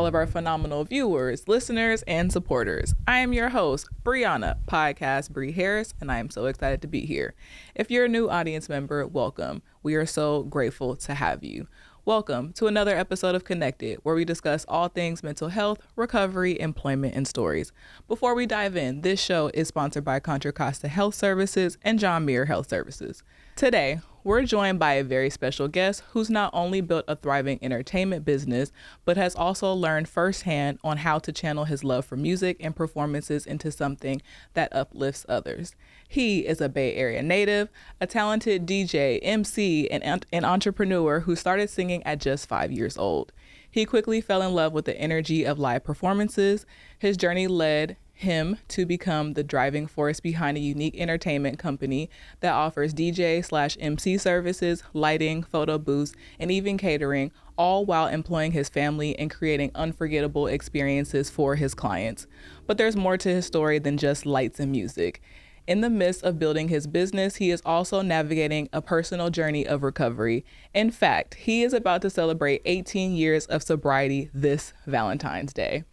all of our phenomenal viewers, listeners, and supporters. I am your host, Brianna, podcast Bree Harris, and I am so excited to be here. If you're a new audience member, welcome. We are so grateful to have you. Welcome to another episode of Connected, where we discuss all things mental health, recovery, employment, and stories. Before we dive in, this show is sponsored by Contra Costa Health Services and John Muir Health Services. Today, we're joined by a very special guest who's not only built a thriving entertainment business, but has also learned firsthand on how to channel his love for music and performances into something that uplifts others. He is a Bay Area native, a talented DJ, MC, and entrepreneur who started singing at just 5 years old. He quickly fell in love with the energy of live performances. His journey led him to become the driving force behind a unique entertainment company that offers DJ/MC services, lighting, photo booths, and even catering, all while employing his family and creating unforgettable experiences for his clients. But there's more to his story than just lights and music. In the midst of building his business, he is also navigating a personal journey of recovery. In fact, he is about to celebrate 18 years of sobriety this Valentine's Day.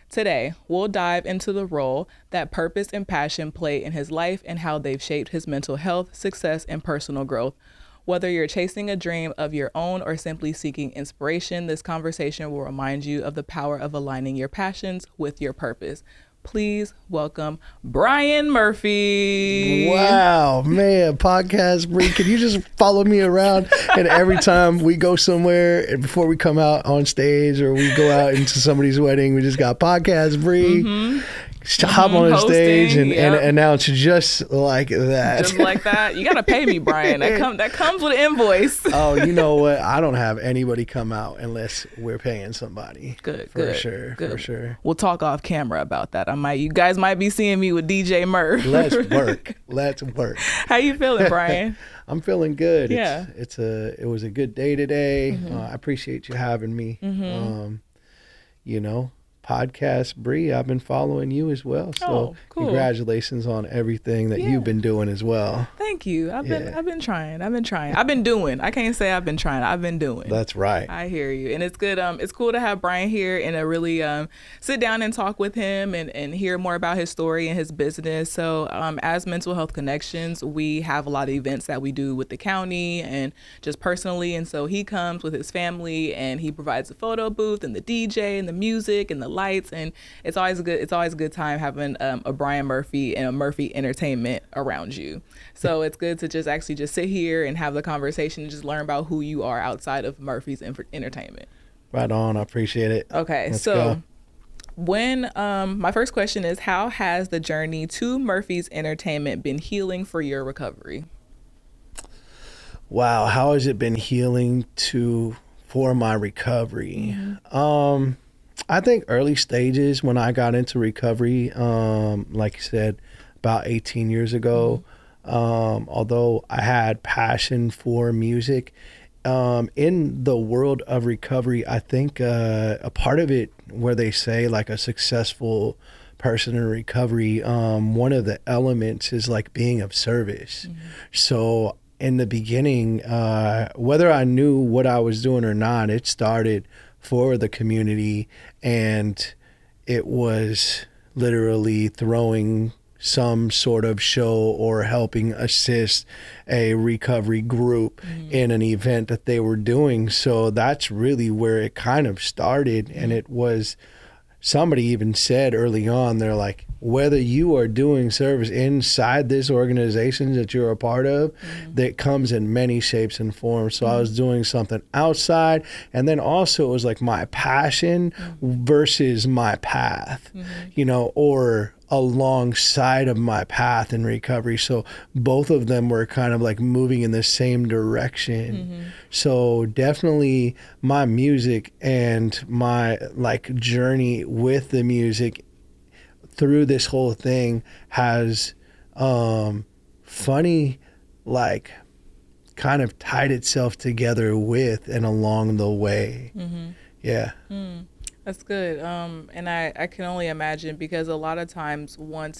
Today, we'll dive into the role that purpose and passion play in his life and how they've shaped his mental health, success, and personal growth. Whether you're chasing a dream of your own or simply seeking inspiration, this conversation will remind you of the power of aligning your passions with your purpose. Please welcome Brian Murphy. Wow, man, podcast Bree. Can you just follow me around? And every time we go somewhere and before we come out on stage or we go out into somebody's wedding, we just got podcast Bree. Hop on the stage and announce just like that. Just like that. You got to pay me, Brian. That comes with an invoice. Oh, you know what? I don't have anybody come out unless we're paying somebody. Good. For sure. We'll talk off camera about that. You guys might be seeing me with DJ Murph. Let's work. How you feeling, Brian? I'm feeling good. Yeah. It was a good day today. I appreciate you having me. Podcast Bree, I've been following you as well. So cool. Congratulations on everything that you've been doing as well. Thank you. I've been trying. I've been doing. I can't say I've been trying. I've been doing. That's right. I hear you. And it's good. It's cool to have Brian here and to really sit down and talk with him and hear more about his story and his business. So as Mental Health Connections, we have a lot of events that we do with the county and just personally. And so he comes with his family and he provides the photo booth and the DJ and the music and the lights, and it's always a good time having a Brian Murphy and a Murphy Entertainment around you. So it's good to just sit here and have the conversation and just learn about who you are outside of Murphy's Entertainment. Right on. I appreciate it. Okay. Let's go. When my first question is, how has the journey to Murphy's Entertainment been healing for your recovery? Wow, how has it been healing for my recovery? I think early stages when I got into recovery, like you said, about 18 years ago, although I had passion for music, in the world of recovery, I think a part of it where they say like a successful person in recovery, one of the elements is like being of service. So in the beginning, whether I knew what I was doing or not, it started for the community, and it was literally throwing some sort of show or helping assist a recovery group in an event that they were doing. So that's really where it kind of started. And it was, somebody even said early on, they're like, whether you are doing service inside this organization that you're a part of, that comes in many shapes and forms. So I was doing something outside, and then also it was like my passion versus my path, or alongside of my path in recovery. So both of them were kind of like moving in the same direction. So definitely my music and my like journey with the music through this whole thing has funny like kind of tied itself together with and along the way. Yeah. That's good. And I can only imagine because a lot of times when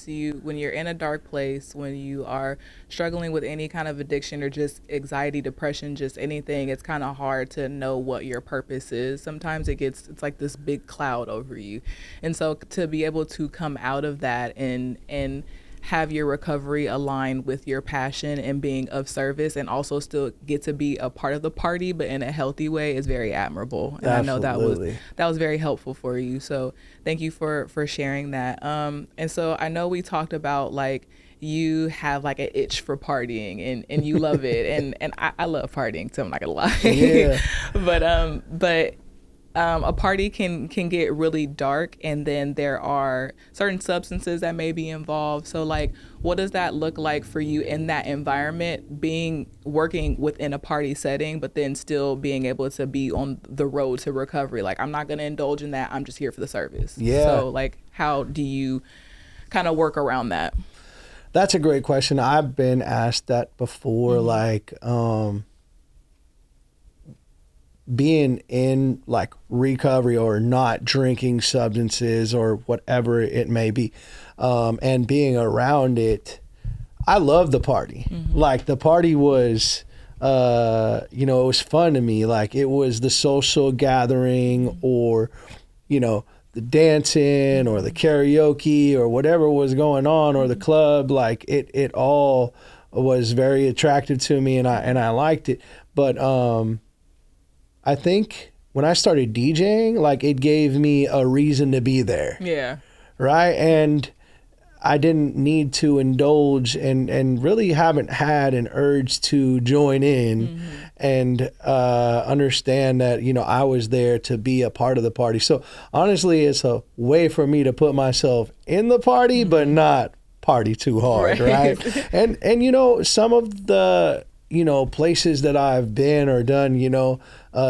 you're in a dark place, when you are struggling with any kind of addiction or just anxiety, depression, just anything, it's kind of hard to know what your purpose is. Sometimes it's like this big cloud over you. And so to be able to come out of that and have your recovery align with your passion and being of service and also still get to be a part of the party but in a healthy way is very admirable, and I know Absolutely. that was very helpful for you, so thank you for sharing that. And so I know we talked about like you have like an itch for partying and you love it, and I love partying, so I'm not gonna lie. Yeah. But a party can get really dark, and then there are certain substances that may be involved. So like, what does that look like for you in that environment, being working within a party setting, but then still being able to be on the road to recovery? Like, I'm not going to indulge in that. I'm just here for the service. Yeah. So like, how do you kind of work around that? That's a great question. I've been asked that before, like, being in like recovery or not drinking substances or whatever it may be, and being around it. I love the party. Like the party was, it was fun to me. Like it was the social gathering or, the dancing or the karaoke or whatever was going on or the club. Like it all was very attractive to me, and I liked it. But I think when I started DJing, like it gave me a reason to be there. Yeah. Right. And I didn't need to indulge and really haven't had an urge to join in and understand that, I was there to be a part of the party. So honestly, it's a way for me to put myself in the party, but not party too hard. Right. And some of the, places that I've been or done,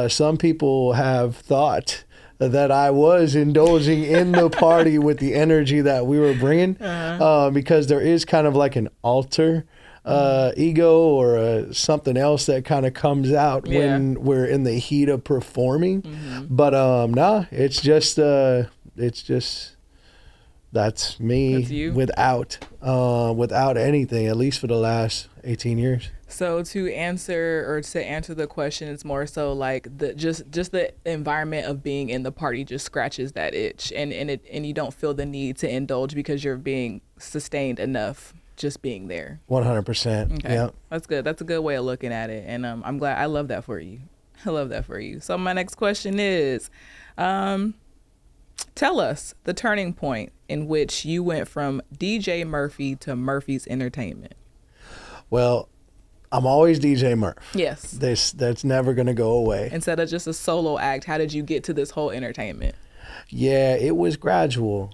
some people have thought that I was indulging in the party with the energy that we were bringing, because there is kind of like an alter ego or something else that kind of comes out when we're in the heat of performing. But no, it's just that's me without anything, at least for the last 18 years. So to answer the question, it's more so like just the environment of being in the party just scratches that itch, and you don't feel the need to indulge because you're being sustained enough just being there. 100%. Okay. Yeah. That's good. That's a good way of looking at it, and I'm glad. I love that for you. I love that for you. So my next question is, tell us the turning point in which you went from DJ Murphy to Murphy's Entertainment. Well, I'm always DJ Murph. Yes. That's never going to go away. Instead of just a solo act, how did you get to this whole entertainment? Yeah, it was gradual.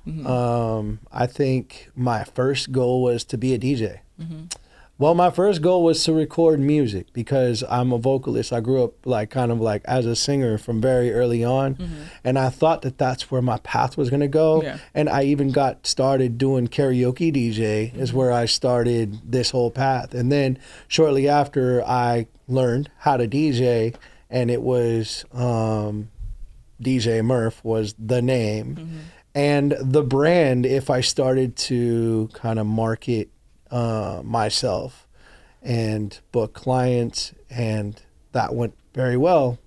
I think my first goal was to be a DJ. Well, my first goal was to record music because I'm a vocalist. I grew up kind of as a singer from very early on. And I thought that that's where my path was going to go. Yeah. And I even got started doing karaoke DJ is where I started this whole path. And then shortly after, I learned how to DJ, and it was DJ Murph was the name. And the brand, if I started to kind of market myself and book clients, and that went very well.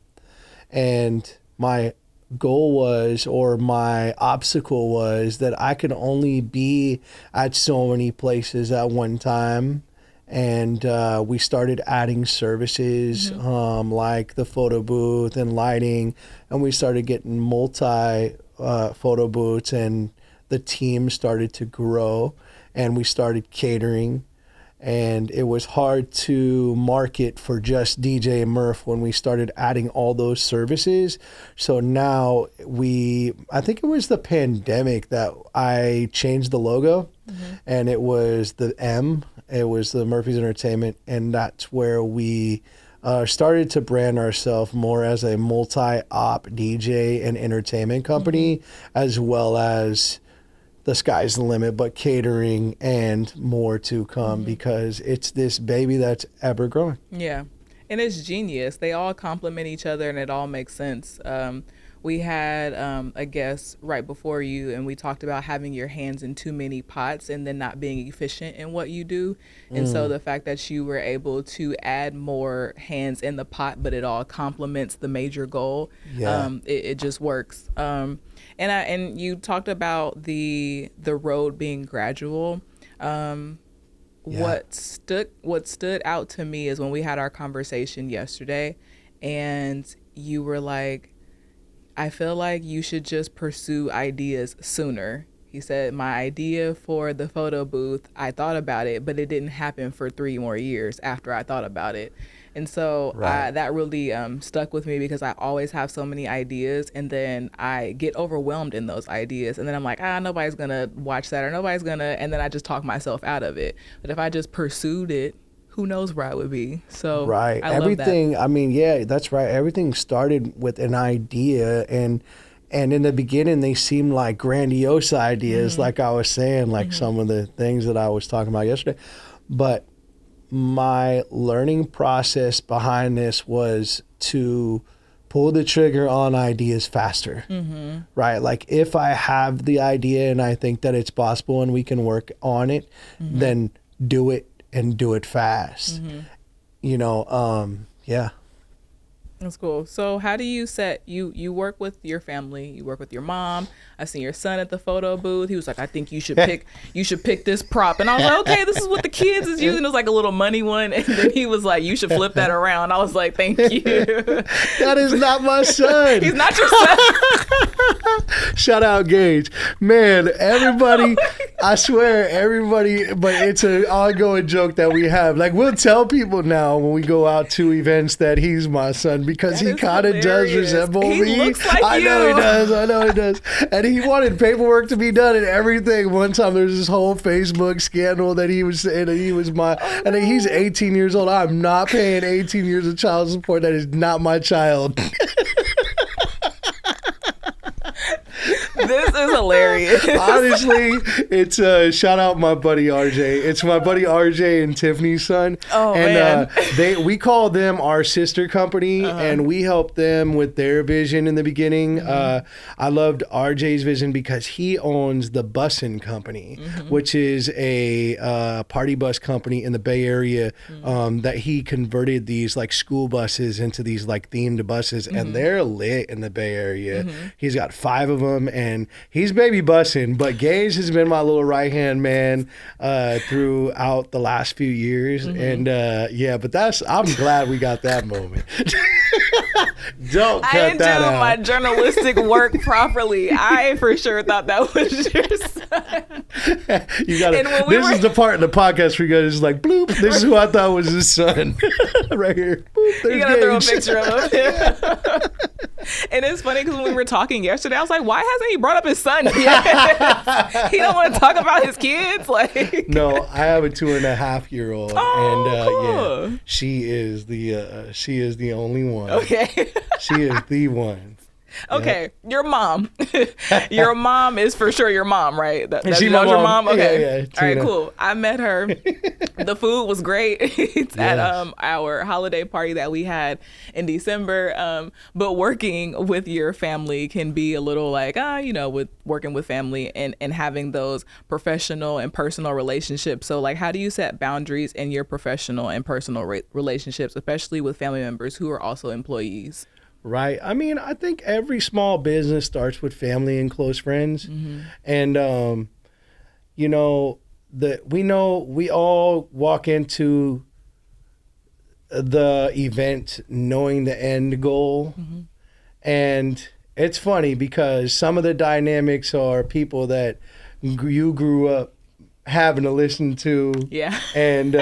And my goal was, or my obstacle was, that I could only be at so many places at one time. And we started adding services like the photo booth and lighting, and we started getting multi photo booths, and the team started to grow. And we started catering, and it was hard to market for just DJ Murph when we started adding all those services. So now I think it was the pandemic that I changed the logo, and it was the M, it was the Murphy's Entertainment, and that's where we started to brand ourselves more as a multi-op DJ and entertainment company, as well as the sky's the limit, but catering and more to come, because it's this baby that's ever growing. Yeah. And it's genius. They all complement each other, and it all makes sense. we had a guest right before you, and we talked about having your hands in too many pots and then not being efficient in what you do. And so the fact that you were able to add more hands in the pot, but it all complements the major goal, it just works. And you talked about the road being gradual. What stood out to me is when we had our conversation yesterday, and you were like, I feel like you should just pursue ideas sooner. He said, my idea for the photo booth, I thought about it, but it didn't happen for 3 more years after I thought about it. And so that really stuck with me, because I always have so many ideas, and then I get overwhelmed in those ideas. And then I'm like, nobody's going to watch that, or nobody's going to, and then I just talk myself out of it. But if I just pursued it, who knows where I would be. So right. I Everything, love that. I mean, yeah, that's right. Everything started with an idea, and in the beginning they seemed like grandiose ideas, like I was saying, like some of the things that I was talking about yesterday. But my learning process behind this was to pull the trigger on ideas faster, right? Like if I have the idea and I think that it's possible and we can work on it, then do it, and do it fast. Yeah. That's cool. So how do you set, you work with your family, you work with your mom. I seen your son at the photo booth. He was like, I think you should pick this prop. And I was like, okay, this is what the kids is using. It was like a little money one. And then he was like, you should flip that around. I was like, thank you. That is not my son. He's not your son. Shout out Gage. Man, everybody, I swear, everybody, but it's an ongoing joke that we have. Like, we'll tell people now when we go out to events that he's my son, because he kind of does resemble me. He looks like I you. know he does. And he wanted paperwork to be done and everything. One time there was this whole Facebook scandal that he was saying that he was and he's 18 years old. I'm not paying 18 years of child support. That is not my child. This is hilarious. Honestly, it's shout out my buddy RJ. It's my buddy RJ and Tiffany's son. Oh, and man. We call them our sister company, and we help them with their vision in the beginning. I loved RJ's vision because he owns the Bussin' Company, which is a party bus company in the Bay Area, that he converted these like school buses into these like themed buses, and they're lit in the Bay Area. He's got 5 of them, and he's baby bussing, but Gage has been my little right-hand man throughout the last few years. And but I'm glad we got that moment. Don't cut that out. I didn't do my journalistic work properly. I for sure thought that was your son. You gotta, this is the part in the podcast where you guys is like, bloop, this is who I thought was his son. Right here. Boop, you gotta throw a picture of him. And it's funny because when we were talking yesterday, I was like, why hasn't he brought up his son yet? He don't want to talk about his kids? Like, no, I have a 2.5-year-old, and she is the only one. Okay. She is the one. Okay, your mom. Your mom is for sure your mom, right? That's she your mom. mom? Okay. Yeah, all right, cool. I met her. The food was great. It's at our holiday party that we had in December. But working with your family can be a little like, with working with family and having those professional and personal relationships. So like, how do you set boundaries in your professional and personal relationships, especially with family members who are also employees? Right. I mean, I think every small business starts with family and close friends. And, we all walk into the event knowing the end goal. And it's funny because some of the dynamics are people that you grew up having to listen to. Yeah. And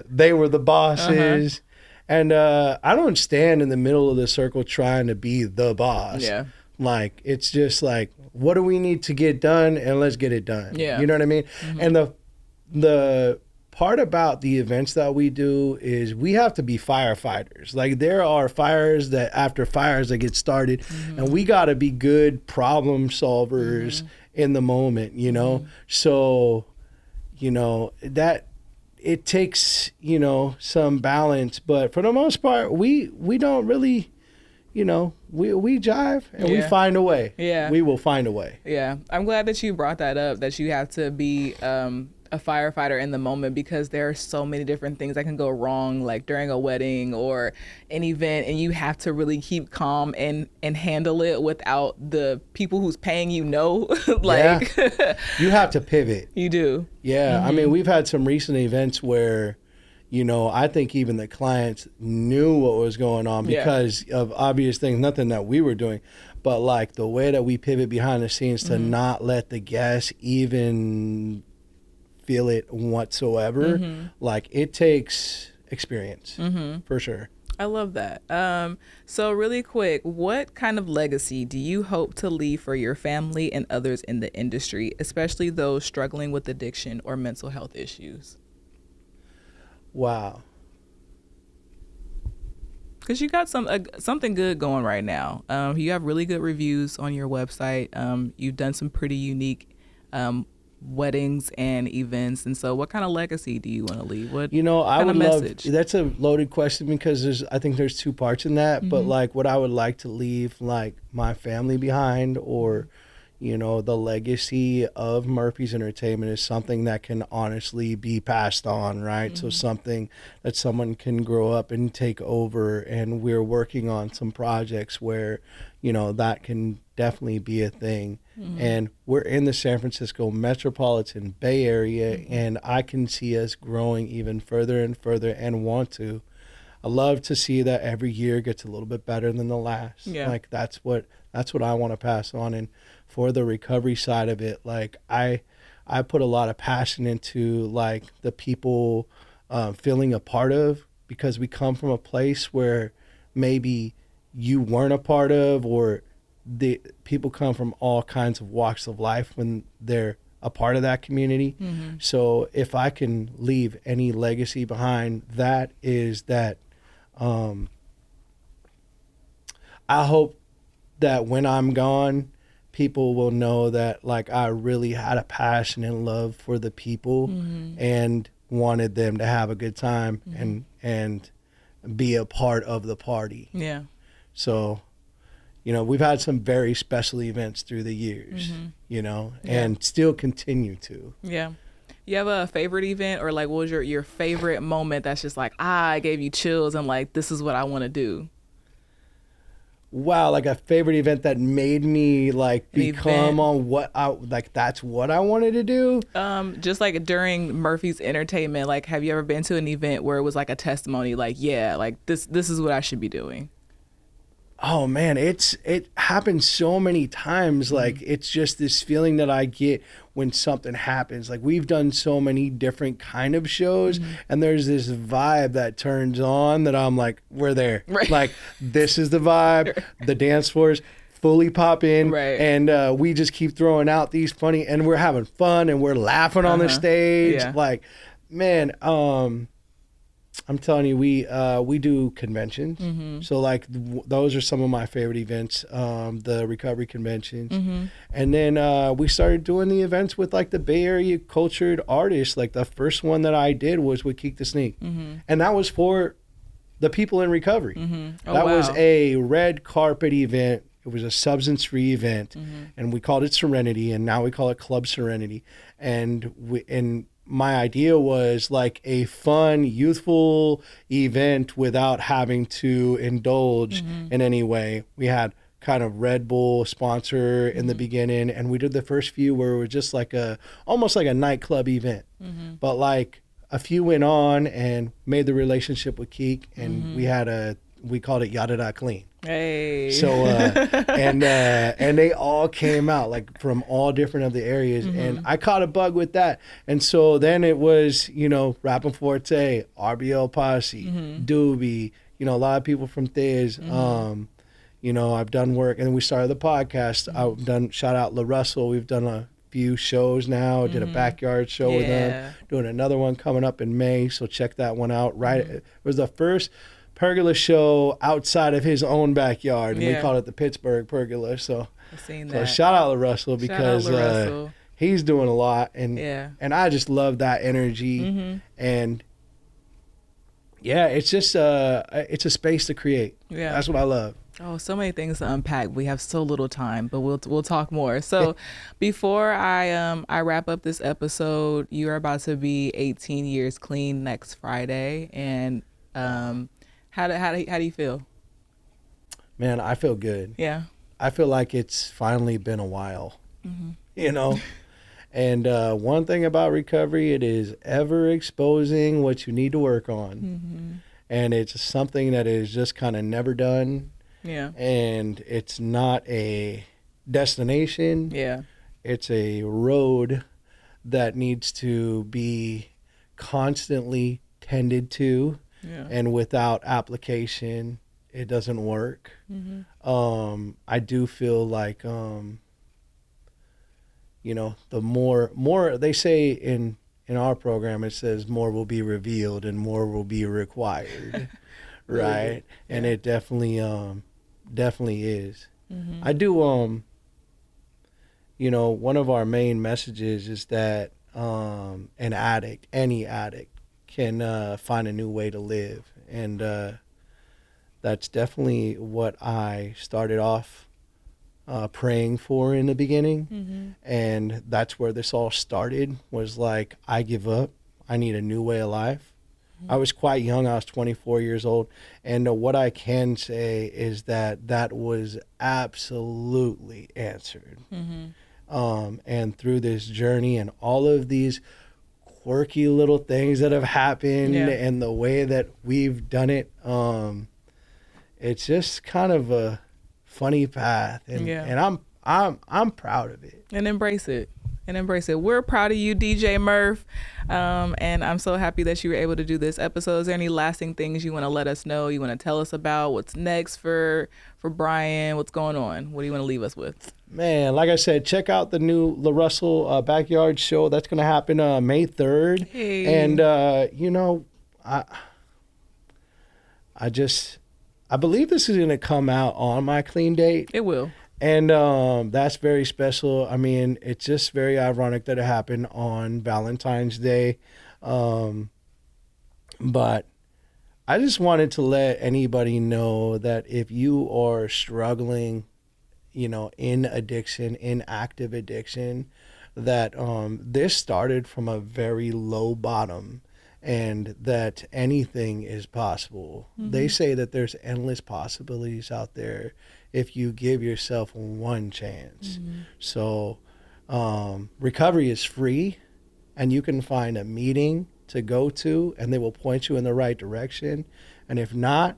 they were the bosses. And I don't stand in the middle of the circle trying to be the boss. Yeah. Like, it's just like, what do we need to get done? And let's get it done. Yeah. You know what I mean? And the part about the events that we do is we have to be firefighters. Like, there are fires that get started, and we got to be good problem solvers in the moment, So, that it takes, some balance, but for the most part, we don't really, we jive and we Yeah. find a way. Yeah. We will find a way. Yeah, I'm glad that you brought that up, that you have to be a firefighter in the moment, because there are so many different things that can go wrong, like during a wedding or an event, and you have to really keep calm and handle it without the people who's paying you know. Like, You have to pivot. you do. Yeah, I mean, we've had some recent events where, I think even the clients knew what was going on because of obvious things, nothing that we were doing, but like the way that we pivot behind the scenes to not let the guests even feel it whatsoever. Like, it takes experience for sure. I love that. So really quick, what kind of legacy do you hope to leave for your family and others in the industry, especially those struggling with addiction or mental health issues? Wow. Because you got something good going right now. You have really good reviews on your website. You've done some pretty unique weddings and events. And so what kind of legacy do you want to leave? What I kind would of love, message? that's a loaded question because I think there's two parts in that, but like what I would like to leave like my family behind, or the legacy of Murphy's Entertainment is something that can honestly be passed on, right? So something that someone can grow up and take over, and we're working on some projects where, that can definitely be a thing. And we're in the San Francisco metropolitan Bay Area, and I can see us growing even further and further and want to. I love to see that every year gets a little bit better than the last. Yeah. Like that's what I want to pass on. And for the recovery side of it, like I put a lot of passion into like the people feeling a part of, because we come from a place where maybe you weren't a part of, or the people come from all kinds of walks of life when they're a part of that community. So if I can leave any legacy behind, that is that I hope that when I'm gone, people will know that like I really had a passion and love for the people and wanted them to have a good time and be a part of the party. Yeah. So, we've had some very special events through the years, and still continue to. Yeah. You have a favorite event, or like what was your favorite moment that's just like, I gave you chills and like, this is what I want to do? Wow, like a favorite event that made me like An become event. on what I like, that's what I wanted to do. Just like during Murphy's Entertainment, like have you ever been to an event where it was like a testimony, like, yeah, like this is what I should be doing? Oh man, it happens so many times. Like it's just this feeling that I get when something happens. Like we've done so many different kind of shows, and there's this vibe that turns on that I'm like, we're there. Right. Like this is the vibe. The dance floors fully pop in, Right. and we just keep throwing out these funny, and we're having fun, and we're laughing on the stage. Yeah. Like, man, I'm telling you, we do conventions. So like those are some of my favorite events, the recovery conventions. And then we started doing the events with like the Bay Area cultured artists. Like the first one that I did was with Keek the Sneak. And that was for the people in recovery. Oh, That wow. was a red carpet event. It was a substance-free event, and we called it Serenity, and now we call it Club Serenity. And my idea was like a fun, youthful event without having to indulge in any way. We had kind of Red Bull sponsor in the beginning, and we did the first few where it was just like almost like a nightclub event. But like a few went on and made the relationship with Keek, and we called it Yada Da Clean. Hey. So and they all came out like from all different of the areas, and I caught a bug with that. And so then it was, Rappin' Forte, RBL Posse, Doobie, a lot of people from Thiz. I've done work, and then we started the podcast. I've done, shout out La Russell. We've done a few shows now. Did a backyard show with them. Doing another one coming up in May, so check that one out. Right, it was the first pergola show outside of his own backyard, and we called it the Pittsburgh Pergola. So, I've seen so that. shout out to Russell, because Shout out Russell. he's doing a lot, and Yeah. and I just love that energy, and Yeah, it's just it's a space to create. Yeah. That's what I love. Oh, so many things to unpack. We have so little time, but we'll talk more. So, before I wrap up this episode, you are about to be 18 years clean next Friday, and how do you feel? Man, I feel good. Yeah. I feel like it's finally been a while. You know. And one thing about recovery, it is ever exposing what you need to work on. And it's something that is just kind of never done. Yeah. And it's not a destination. Yeah. It's a road that needs to be constantly tended to. Yeah. And without application, it doesn't work. I do feel like you know, the more they say in our program, it says more will be revealed and more will be required, right? Yeah. And it definitely is. I do you know, one of our main messages is that an addict, any addict, can find a new way to live, and that's definitely what I started off praying for in the beginning. And that's where this all started, was like, I give up. I need a new way of life. I was quite young. I was 24 years old. And what I can say is that was absolutely answered. And through this journey and all of these quirky little things that have happened and the way that we've done it, it's just kind of a funny path, and I'm proud of it. And embrace it. We're proud of you, DJ Murph, and I'm so happy that you were able to do this episode. Is there any lasting things you want to let us know? You want to tell us about what's next for Brian? What's going on? What do you want to leave us with? Man, like I said, check out the new La Russell Backyard Show. That's going to happen May 3rd. Hey. And you know, I believe this is going to come out on my clean date. It will. And that's very special. I mean, it's just very ironic that it happened on Valentine's Day. But I just wanted to let anybody know that if you are struggling, you know, in addiction, in active addiction, that this started from a very low bottom. And that anything is possible. They say that there's endless possibilities out there if you give yourself one chance. So recovery is free, and you can find a meeting to go to, and they will point you in the right direction. And if not,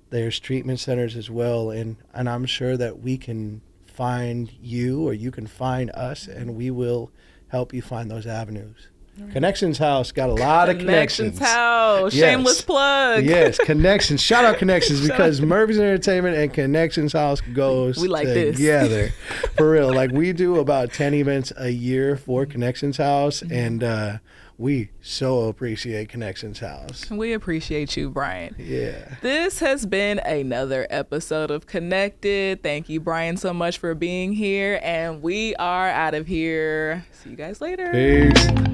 there's treatment centers as well. And I'm sure that we can find you, or you can find us, and we will help you find those avenues. Connections House got a lot of connections. House, yes. Shameless plug. Yes, Connections. Shout out Connections, because Murphy's Entertainment and Connections House goes together. For real. Like, we do about 10 events a year for Connections House, and we so appreciate Connections House. We appreciate you, Brian. Yeah. This has been another episode of Connected. Thank you, Brian, so much for being here, and we are out of here. See you guys later. Peace.